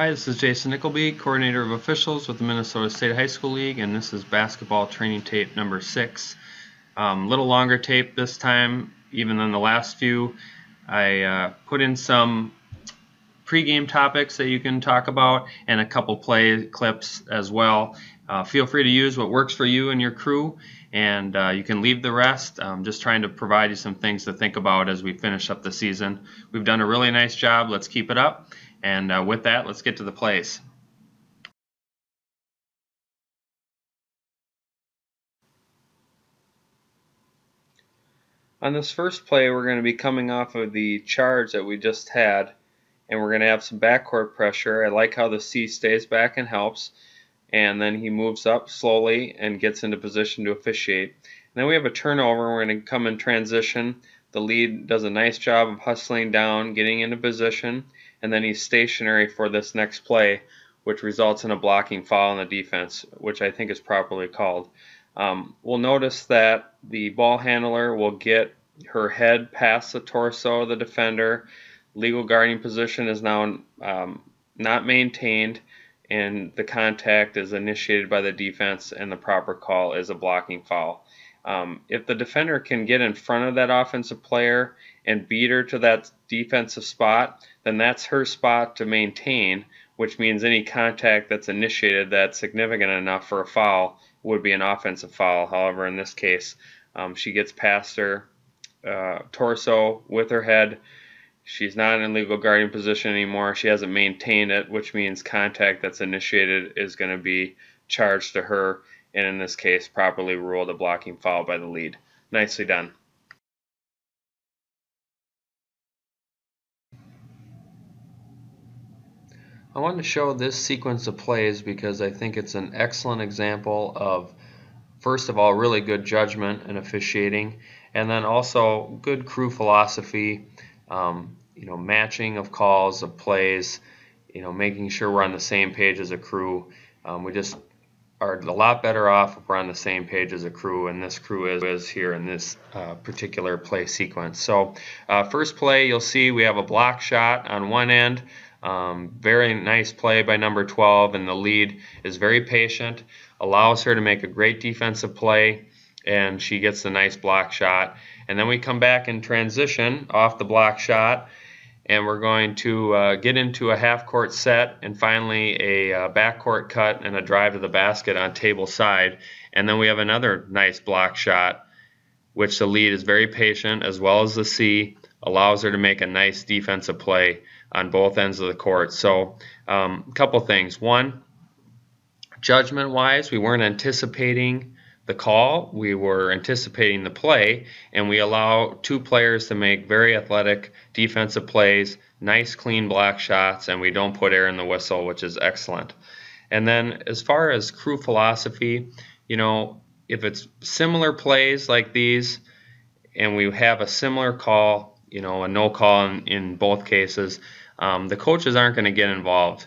Hi, this is Jason Nickleby, Coordinator of Officials with the Minnesota State High School League, and this is basketball training tape number 6. Little longer tape this time, even than the last few. I put in some pregame topics that you can talk about and a couple play clips as well. Feel free to use what works for you and your crew, and you can leave the rest. I'm just trying to provide you some things to think about as we finish up the season. We've done a really nice job. Let's keep it up. And with that, let's get to the plays. On this first play, we're going to be coming off of the charge that we just had, and we're going to have some backcourt pressure. I like how the C stays back and helps, and then he moves up slowly and gets into position to officiate. And then we have a turnover. We're going to come in transition. The lead does a nice job of hustling down, getting into position, and then he's stationary for this next play, which results in a blocking foul on the defense, which I think is properly called. We'll notice that the ball handler will get her head past the torso of the defender. Legal guarding position is now not maintained, and the contact is initiated by the defense, and the proper call is a blocking foul. If the defender can get in front of that offensive player and beat her to that defensive spot, then that's her spot to maintain, which means any contact that's initiated that's significant enough for a foul would be an offensive foul. However, in this case, she gets past her torso with her head. She's not in legal guarding position anymore. She hasn't maintained it, which means contact that's initiated is going to be charged to her, and in this case, properly ruled a blocking foul by the lead. Nicely done. I wanted to show this sequence of plays because I think it's an excellent example of, first of all, really good judgment and officiating, and then also good crew philosophy, matching of calls, of plays, making sure we're on the same page as a crew. We just are a lot better off if we're on the same page as a crew, and this crew is here in this particular play sequence. So first play, you'll see we have a block shot on one end. Very nice play by number 12, and the lead is very patient, allows her to make a great defensive play, and she gets the nice block shot. And then we come back in transition off the block shot, and we're going to get into a half-court set, and finally a backcourt cut and a drive to the basket on table side. And then we have another nice block shot, which the lead is very patient, as well as the C, allows her to make a nice defensive play on both ends of the court. So a couple things. One, judgment-wise, we weren't anticipating the call. We were anticipating the play, and we allow two players to make very athletic defensive plays, nice clean block shots, and we don't put air in the whistle, which is excellent. And then as far as crew philosophy, if it's similar plays like these and we have a similar call, a no call in both cases, the coaches aren't going to get involved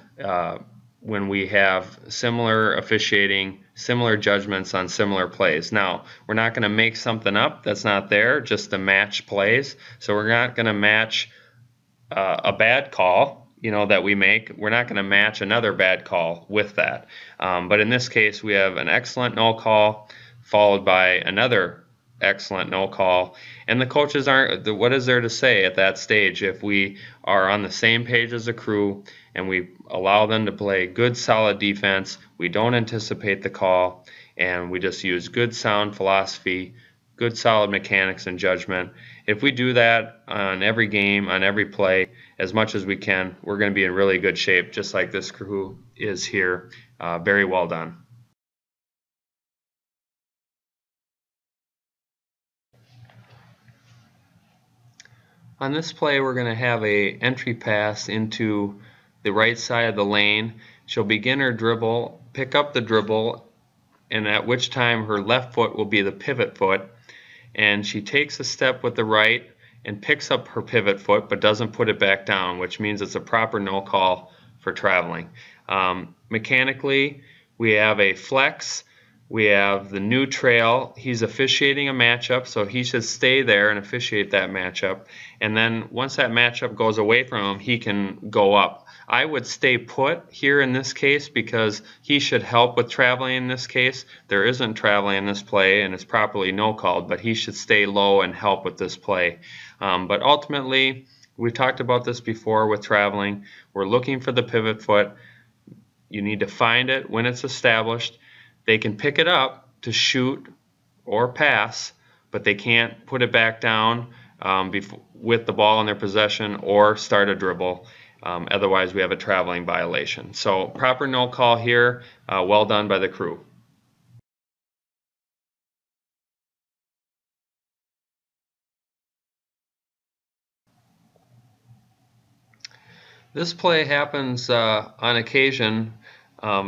when we have similar officiating, similar judgments on similar plays. Now, we're not going to make something up that's not there just to match plays. So we're not going to match a bad call, that we make. We're not going to match another bad call with that. But in this case, we have an excellent no call followed by another excellent no call, and the coaches aren't. What is there to say at that stage if we are on the same page as a crew and we allow them to play good solid defense? We don't anticipate the call, and we just use good sound philosophy, good solid mechanics and judgment. If we do that on every game, on every play, as much as we can, we're going to be in really good shape, just like this crew is here. Very well done. On this play, we're going to have a entry pass into the right side of the lane. She'll begin her dribble, pick up the dribble, and at which time her left foot will be the pivot foot. And she takes a step with the right and picks up her pivot foot but doesn't put it back down, which means it's a proper no call for traveling. Mechanically, we have a flex We have the new trail. He's officiating a matchup, so he should stay there and officiate that matchup. And then once that matchup goes away from him, he can go up. I would stay put here in this case because he should help with traveling in this case. There isn't traveling in this play, and it's properly no-called, but he should stay low and help with this play. But ultimately, we've talked about this before with traveling. We're looking for the pivot foot. You need to find it when it's established. They can pick it up to shoot or pass, but they can't put it back down with the ball in their possession or start a dribble. Otherwise, we have a traveling violation. So proper no call here. Well done by the crew. This play happens on occasion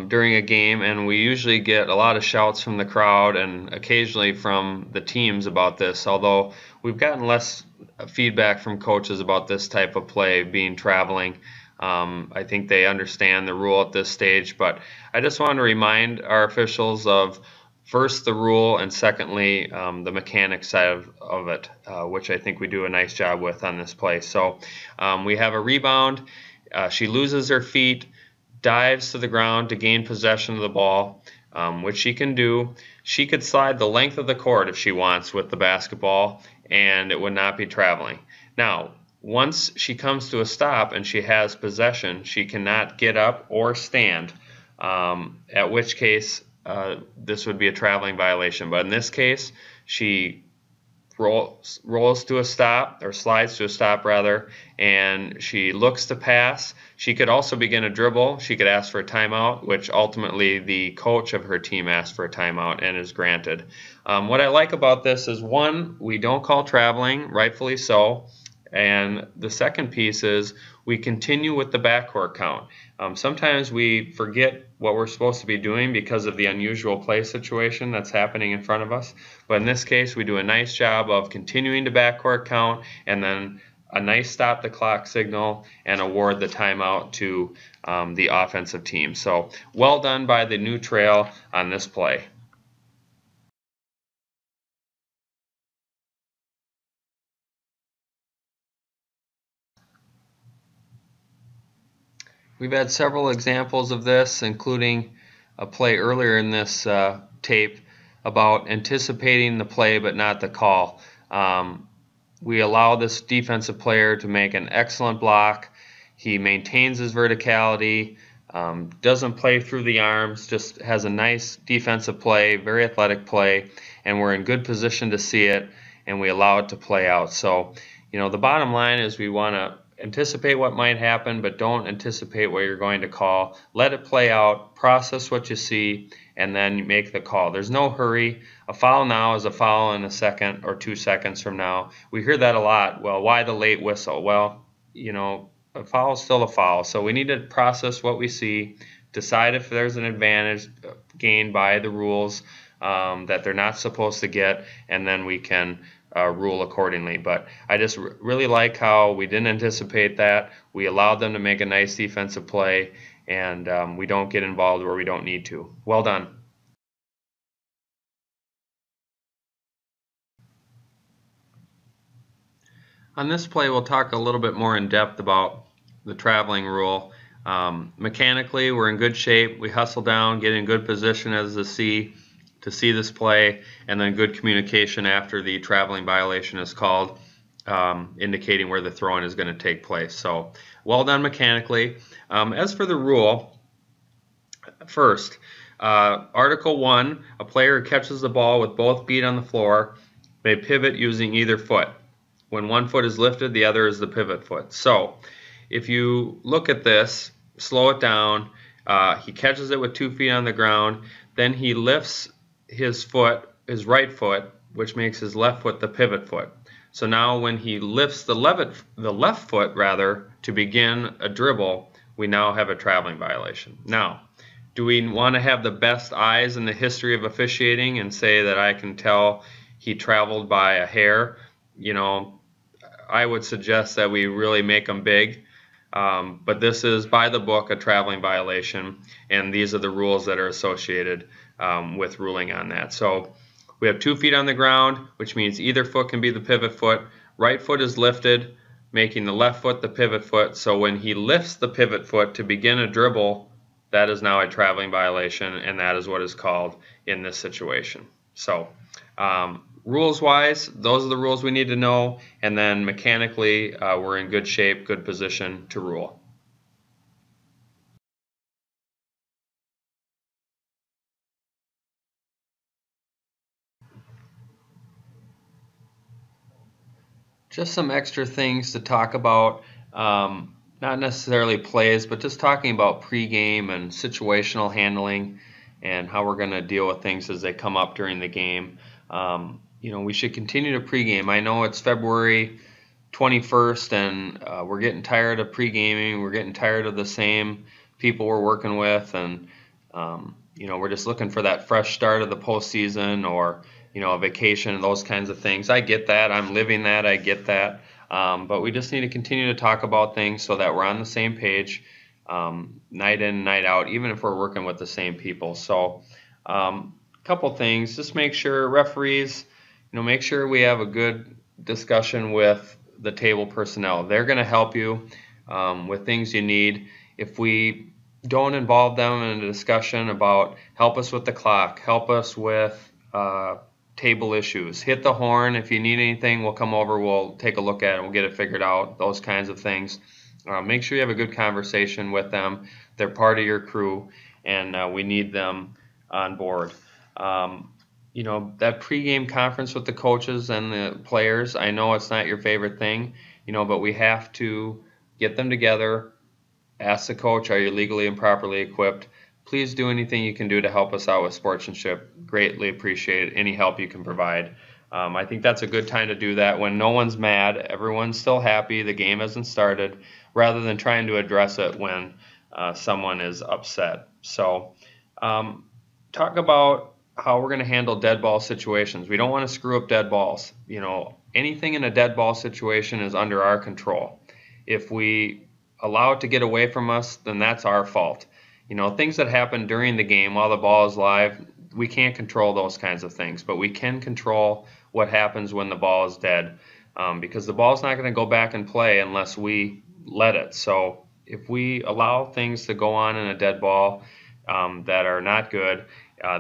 during a game, and we usually get a lot of shouts from the crowd and occasionally from the teams about this, although we've gotten less feedback from coaches about this type of play being traveling. I think they understand the rule at this stage, but I just want to remind our officials of first the rule and secondly the mechanics side of it, which I think we do a nice job with on this play. So we have a rebound. She loses her feet, dives to the ground to gain possession of the ball, which she can do. She could slide the length of the court if she wants with the basketball, and it would not be traveling. Now, once she comes to a stop and she has possession, she cannot get up or stand, at which case this would be a traveling violation. But in this case, she rolls to a stop, or slides to a stop rather, and she looks to pass. She could also begin a dribble. She could ask for a timeout, which ultimately the coach of her team asked for a timeout and is granted. What I like about this is, one, we don't call traveling, rightfully so. And the second piece is we continue with the backcourt count. Sometimes we forget what we're supposed to be doing because of the unusual play situation that's happening in front of us. But in this case, we do a nice job of continuing to backcourt count and then a nice stop the clock signal and award the timeout to the offensive team. So well done by the new trail on this play. We've had several examples of this, including a play earlier in this tape about anticipating the play but not the call. We allow this defensive player to make an excellent block. He maintains his verticality, doesn't play through the arms, just has a nice defensive play, very athletic play, and we're in good position to see it, and we allow it to play out. So, the bottom line is we want to anticipate what might happen, but don't anticipate what you're going to call. Let it play out, process what you see, and then make the call. There's no hurry. A foul now is a foul in a second or 2 seconds from now. We hear that a lot. Well, why the late whistle? Well, a foul is still a foul. So we need to process what we see, decide if there's an advantage gained by the rules that they're not supposed to get, and then we can rule accordingly. But I just really like how we didn't anticipate that. We allowed them to make a nice defensive play, and we don't get involved where we don't need to. Well done. On this play, we'll talk a little bit more in depth about the traveling rule. Mechanically, we're in good shape. We hustle down, get in good position as the C to see this play, and then good communication after the traveling violation is called, indicating where the throw-in is going to take place. So well done mechanically. As for the rule, first, Article 1, a player who catches the ball with both feet on the floor may pivot using either foot. When one foot is lifted, the other is the pivot foot. So if you look at this, slow it down, he catches it with 2 feet on the ground, then he lifts his right foot, which makes his left foot the pivot foot. So now when he lifts the left foot to begin a dribble, we now have a traveling violation. Now, do we want to have the best eyes in the history of officiating and say that I can tell he traveled by a hair? I would suggest that we really make them big. But this is, by the book, a traveling violation, and these are the rules that are associated with ruling on that. So we have 2 feet on the ground, which means either foot can be the pivot foot. Right foot is lifted, making the left foot the pivot foot. So when he lifts the pivot foot to begin a dribble, that is now a traveling violation, and that is what is called in this situation. So rules-wise, those are the rules we need to know, and then mechanically, we're in good shape, good position to rule. Just some extra things to talk about, not necessarily plays, but just talking about pregame and situational handling and how we're going to deal with things as they come up during the game. We should continue to pregame. I know it's February 21st and we're getting tired of pregaming. We're getting tired of the same people we're working with, and we're just looking for that fresh start of the postseason or a vacation and those kinds of things. I get that. I'm living that. I get that. But we just need to continue to talk about things so that we're on the same page, night in, night out, even if we're working with the same people. So a couple things. Just make sure referees, make sure we have a good discussion with the table personnel. They're going to help you with things you need. If we don't involve them in a discussion about help us with the clock, help us with table issues, hit the horn. If you need anything, we'll come over, we'll take a look at it, we'll get it figured out, those kinds of things. Make sure you have a good conversation with them. They're part of your crew, and we need them on board. That pregame conference with the coaches and the players, I know it's not your favorite thing, but we have to get them together, ask the coach, are you legally and properly equipped? Please do anything you can do to help us out with sportsmanship. Greatly appreciate any help you can provide. I think that's a good time to do that when no one's mad, everyone's still happy, the game hasn't started, rather than trying to address it when someone is upset. So talk about how we're going to handle dead ball situations. We don't want to screw up dead balls. Anything in a dead ball situation is under our control. If we allow it to get away from us, then that's our fault. Things that happen during the game while the ball is live, we can't control those kinds of things, but we can control what happens when the ball is dead, because the ball's not going to go back and play unless we let it. So if we allow things to go on in a dead ball that are not good,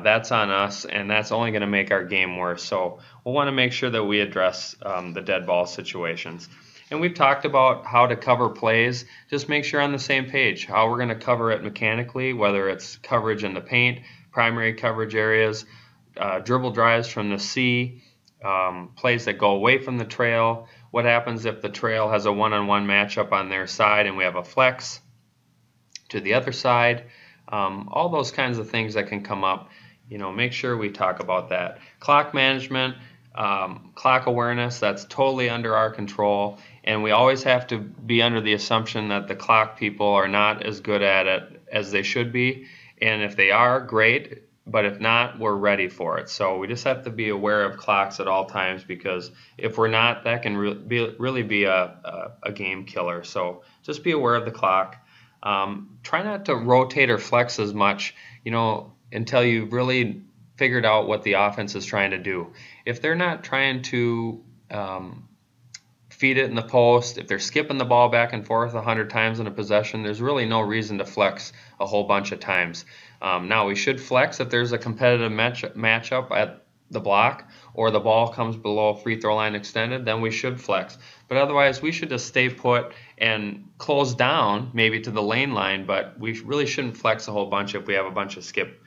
that's on us, and that's only going to make our game worse. So we'll want to make sure that we address the dead ball situations. And we've talked about how to cover plays. Just make sure on the same page how we're going to cover it mechanically, whether it's coverage in the paint, primary coverage areas, dribble drives from the C, plays that go away from the trail. What happens if the trail has a one-on-one matchup on their side and we have a flex to the other side? All those kinds of things that can come up. Make sure we talk about that. Clock management, clock awareness, that's totally under our control. And we always have to be under the assumption that the clock people are not as good at it as they should be. And if they are, great. But if not, we're ready for it. So we just have to be aware of clocks at all times, because if we're not, that can really be a game killer. So just be aware of the clock. Try not to rotate or flex as much, until you've really figured out what the offense is trying to do. If they're not trying to feed it in the post, if they're skipping the ball back and forth 100 times in a possession, there's really no reason to flex a whole bunch of times. Now, we should flex if there's a competitive matchup at the block or the ball comes below free throw line extended, then we should flex. But otherwise, we should just stay put and close down maybe to the lane line, but we really shouldn't flex a whole bunch if we have a bunch of skip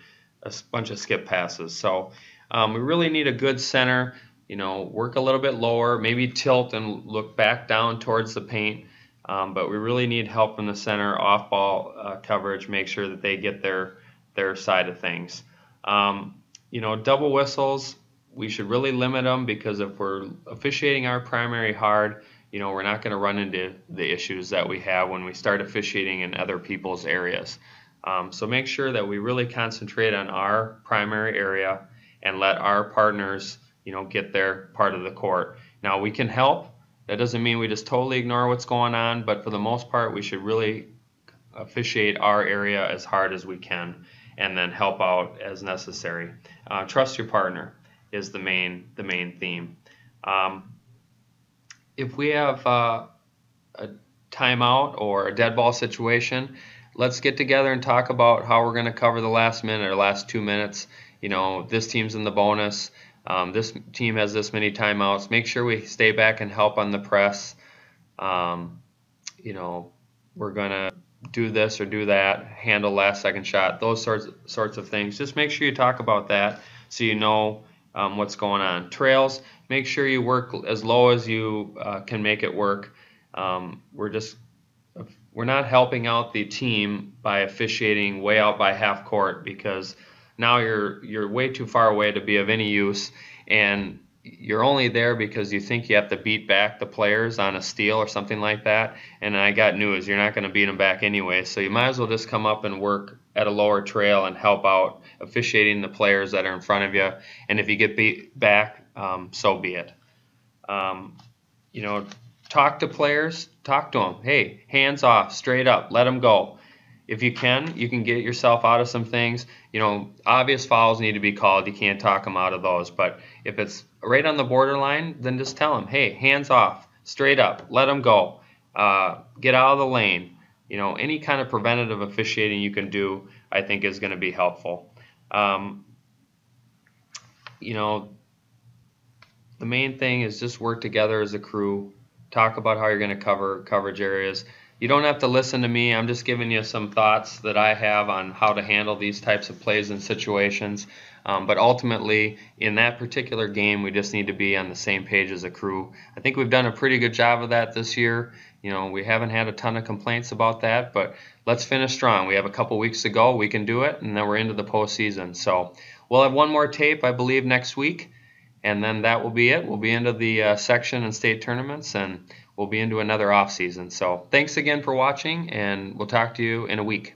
passes. So we really need a good center. Work a little bit lower, maybe tilt and look back down towards the paint. But we really need help from the center, off-ball coverage, make sure that they get their side of things. Double whistles, we should really limit them, because if we're officiating our primary hard, we're not going to run into the issues that we have when we start officiating in other people's areas. So make sure that we really concentrate on our primary area and let our partners get their part of the court. Now, we can help. That doesn't mean we just totally ignore what's going on, but for the most part, we should really officiate our area as hard as we can. and then help out as necessary. Trust your partner is the main theme. If we have a timeout or a dead ball situation, let's get together and talk about how we're going to cover the last minute or last 2 minutes. You know, this team's in the bonus. This team has this many timeouts. Make sure we stay back and help on the press. You know, we're going to do this or do that, handle last second shot, those sorts of things. Just make sure you talk about that so you know what's going on. Trails, make sure you work as low as you can make it work. We're not helping out the team by officiating way out by half court, because now you're way too far away to be of any use, and you're only there because you think you have to beat back the players on a steal or something like that. And I got news, you're not going to beat them back anyway, so you might as well just come up and work at a lower trail and help out officiating the players that are in front of you. And if you get beat back, so be it. You know, talk to players, talk to them. Hey, hands off, straight up, let them go. If you can get yourself out of some things. You know, obvious fouls need to be called. You can't talk them out of those. But if it's right on the borderline, then just tell them, hey, hands off, straight up, let them go. Get out of the lane. You know, any kind of preventative officiating you can do, I think, is going to be helpful. You know, the main thing is just work together as a crew. Talk about how you're going to cover coverage areas. You don't have to listen to me. I'm just giving you some thoughts that I have on how to handle these types of plays and situations. But ultimately, in that particular game, we just need to be on the same page as a crew. I think we've done a pretty good job of that this year. You know, we haven't had a ton of complaints about that, but let's finish strong. We have a couple weeks to go. We can do it, and then we're into the postseason. So we'll have one more tape, I believe, next week, and then that will be it. We'll be into the section and state tournaments, and we'll be into another off season. So thanks again for watching, and we'll talk to you in a week.